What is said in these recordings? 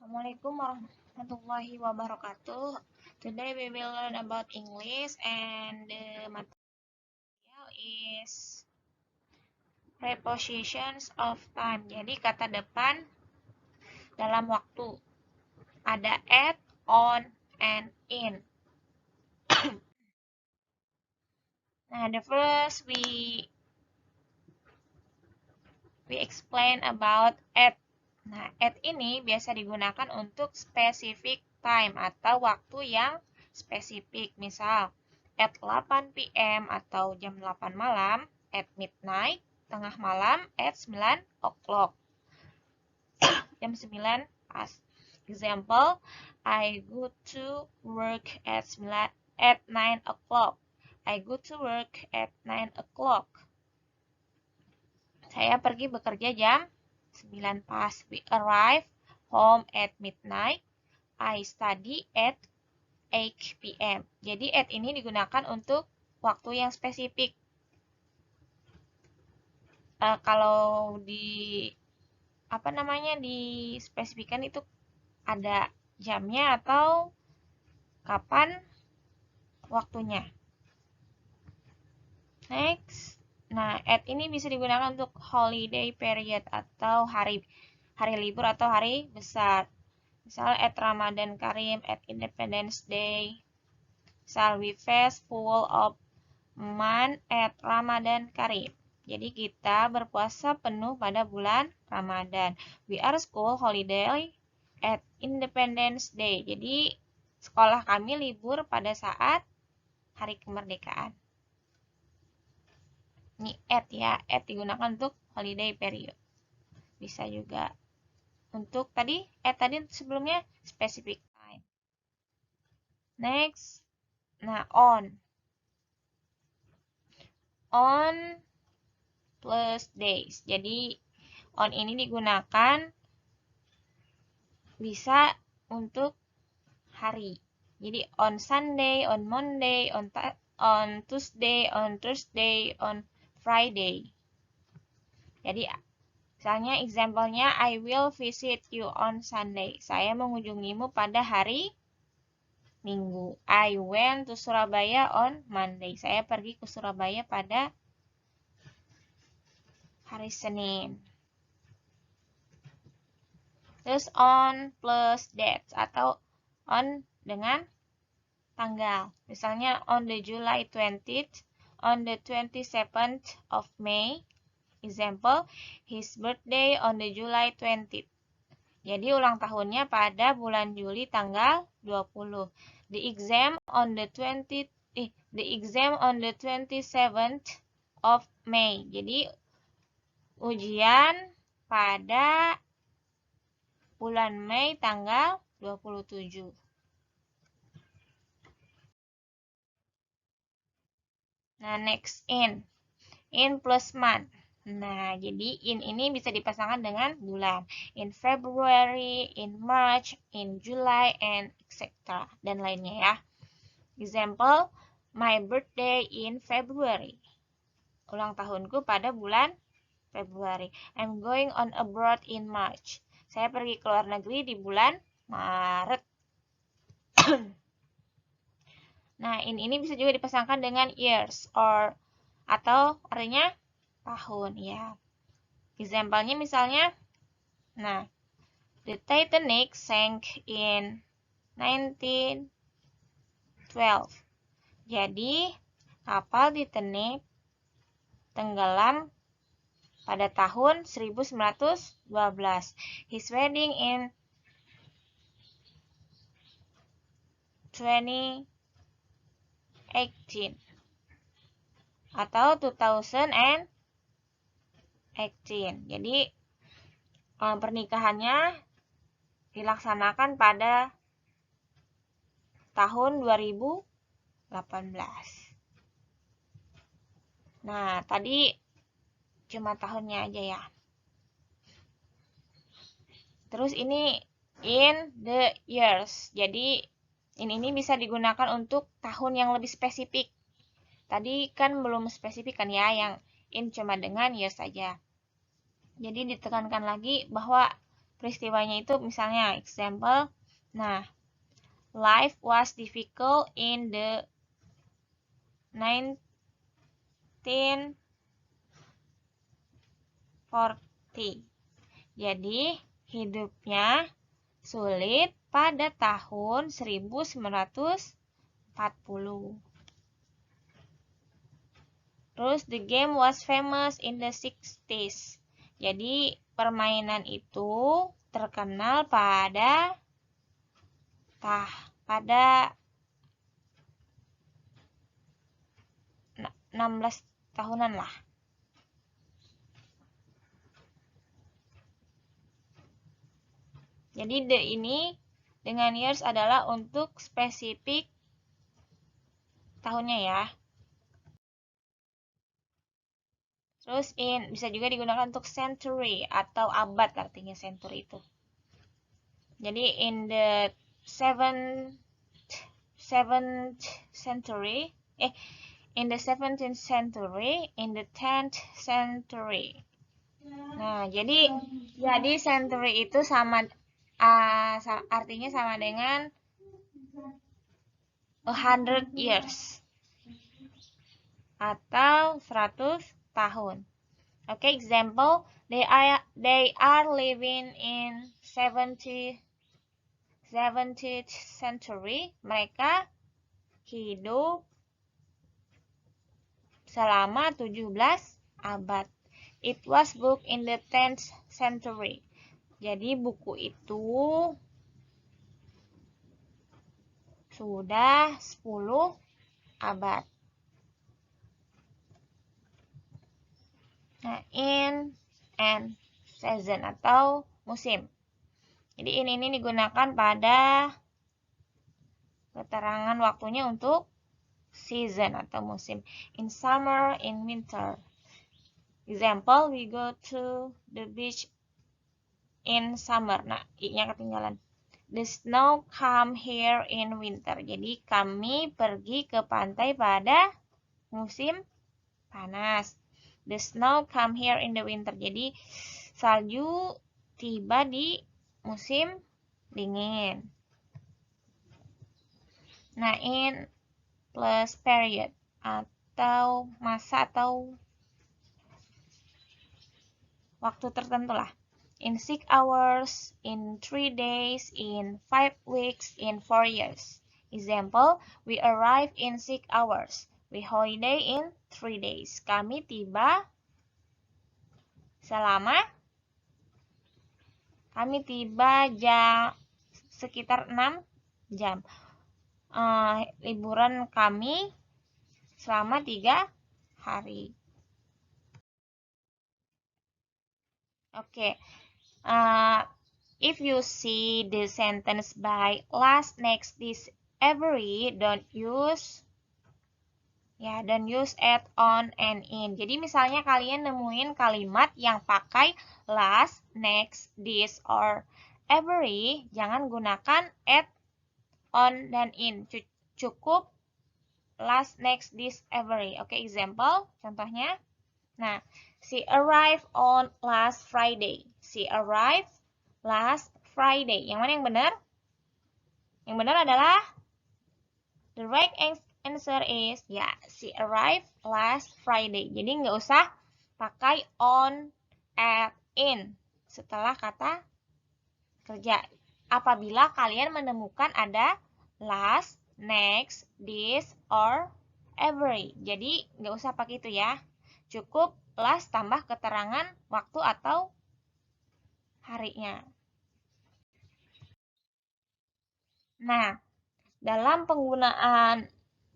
Assalamualaikum warahmatullahi wabarakatuh. Today we will learn about English and the material is prepositions of time. Jadi kata depan dalam waktu. Ada at, on, and in. Nah, the first we explain about at. Nah, at ini biasa digunakan untuk specific time atau waktu yang spesifik. Misal, at 8 p.m. atau jam 8 malam, at midnight, tengah malam, at 9 o'clock. Jam 9 pas. Example, I go to work at 9 o'clock. I go to work at 9 o'clock. Saya pergi bekerja jam 9 pas. We arrive home at midnight. I study at 8 p.m. Jadi at ini digunakan untuk waktu yang spesifik. Kalau dispesifikan itu ada jamnya atau kapan waktunya. Next. Nah, at ini bisa digunakan untuk holiday period atau hari libur atau hari besar. Misal at Ramadan Karim, at Independence Day. Misal we fast full of month at Ramadan Karim. Jadi kita berpuasa penuh pada bulan Ramadan. We are school holiday at Independence Day. Jadi sekolah kami libur pada saat hari kemerdekaan. Ini at ya, at digunakan untuk holiday period. Bisa juga untuk tadi sebelumnya specific time. Next, nah on plus days. Jadi on ini digunakan bisa untuk hari. Jadi on Sunday, on Monday, on Tuesday, on Thursday, on Friday. Jadi misalnya example-nya I will visit you on Sunday. Saya mengunjungimu pada hari Minggu. I went to Surabaya on Monday. Saya pergi ke Surabaya pada hari Senin. Terus on plus dates atau on dengan tanggal. Misalnya on the July 20th, on the 27th of May. Example, his birthday on the July 20th. Jadi ulang tahunnya pada bulan Juli tanggal 20. The exam on the 27th of May. Jadi ujian pada bulan Mei tanggal 27. Nah, next in plus month. Nah, jadi in ini bisa dipasangkan dengan bulan. In February, in March, in July, and etc. Dan lainnya ya. Example, my birthday in February. Ulang tahunku pada bulan Februari. I'm going on abroad in March. Saya pergi ke luar negeri di bulan Maret. Nah, ini bisa juga dipasangkan dengan years atau artinya tahun ya. Example-nya misalnya, nah, the Titanic sank in 1912. Jadi, kapal Titanic tenggelam pada tahun 1912. His wedding in 2018 atau 2018. Jadi pernikahannya dilaksanakan pada tahun 2018. Nah, tadi cuma tahunnya aja ya. Terus ini in the years. Jadi ini bisa digunakan untuk tahun yang lebih spesifik. Tadi kan belum spesifik kan ya, yang in cuma dengan years saja. Jadi ditekankan lagi bahwa peristiwanya itu misalnya example. Nah, life was difficult in the 1940. Jadi, hidupnya sulit pada tahun 1940. Terus, the game was famous in the 60s. Jadi, permainan itu terkenal pada 16 tahunan lah. Jadi the ini dengan years adalah untuk spesifik tahunnya ya. Terus in bisa juga digunakan untuk century atau abad, artinya century itu. Jadi in the 7th century, in the 17th century, in the 10th century. Nah, jadi century itu sama artinya sama dengan 100 years atau 100 tahun. Okay, example, they are living in 70th century. Mereka hidup selama 17 abad. It was booked in the 10th century. Jadi buku itu sudah 10 abad. Nah, in and season atau musim. Jadi ini digunakan pada keterangan waktunya untuk season atau musim. In summer, in winter. Example, we go to the beach in summer. Nah, i-nya ketinggalan. The snow come here in winter. Jadi kami pergi ke pantai pada musim panas. The snow come here in the winter. Jadi salju tiba di musim dingin. Nah, in plus period atau masa atau waktu tertentu lah. In 6 hours, in 3 days, in 5 weeks, in 4 years. Example, we arrive in 6 hours. We holiday in 3 days. Kami tiba sekitar 6 jam. Liburan kami selama 3 hari. Oke. If you see the sentence by last, next, this, every, don't use at, on, and in. Jadi misalnya kalian nemuin kalimat yang pakai last, next, this, or every, jangan gunakan at, on, dan in. Cukup last, next, this, every. Oke, example, contohnya. Nah, she arrived on last Friday. She arrived last Friday. Yang mana yang benar? Yang benar adalah the right answer is she arrived last Friday. Jadi nggak usah pakai on, at, in setelah kata kerja. Apabila kalian menemukan ada last, next, this, or every. Jadi nggak usah pakai itu ya. Cukup last tambah keterangan waktu atau harinya. Nah, dalam penggunaan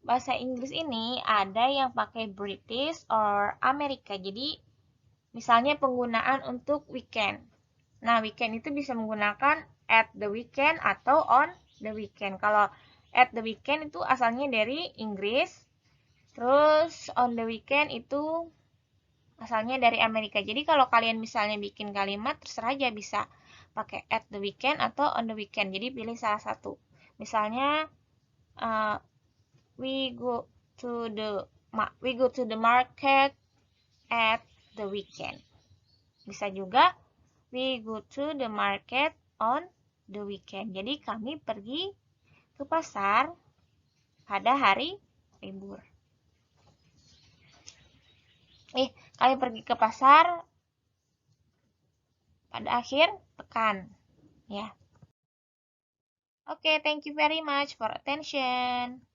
bahasa Inggris ini ada yang pakai British or Amerika. Jadi, misalnya penggunaan untuk weekend. Nah, weekend itu bisa menggunakan at the weekend atau on the weekend. Kalau at the weekend itu asalnya dari Inggris. Terus on the weekend itu asalnya dari Amerika. Jadi kalau kalian misalnya bikin kalimat, terserah aja bisa pakai at the weekend atau on the weekend. Jadi pilih salah satu. Misalnya we go to the market at the weekend. Bisa juga We go to the market on the weekend. Jadi kami pergi ke pasar pada hari libur. Kami pergi ke pasar pada akhir pekan. Ya. Oke, thank you very much for attention.